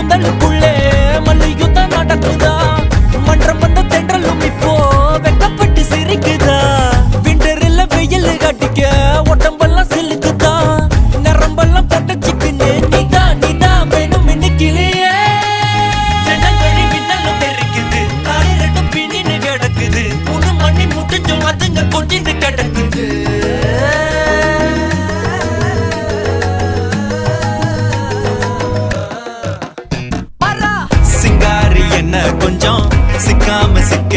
கூந்தலுக்குள்ளே மல்லியுத்தம் நடக்குதா மன்றம் வந்த தென்றலும் இப்போ வெக்கப்பட்டு சிரிக்குதா விண்டரில் வெயில் காட்டிக்க உடம்பெல்லாம் சிலுக்குதா நரம்பெல்லாம் பொட்டச்சிக்குன்னு நீதான் வேணும் இன்னைக்கிலேயே ஜனங்கழி மின்னலும் தெரிக்குது காலை ரெண்டும் பின்னின்னு கிடக்குது புது மண்ணி முட்டிச்சும் அதுங்க கொஞ்சின்னு கிடக்குது கொஞ்சம் சிக்காம சிக்க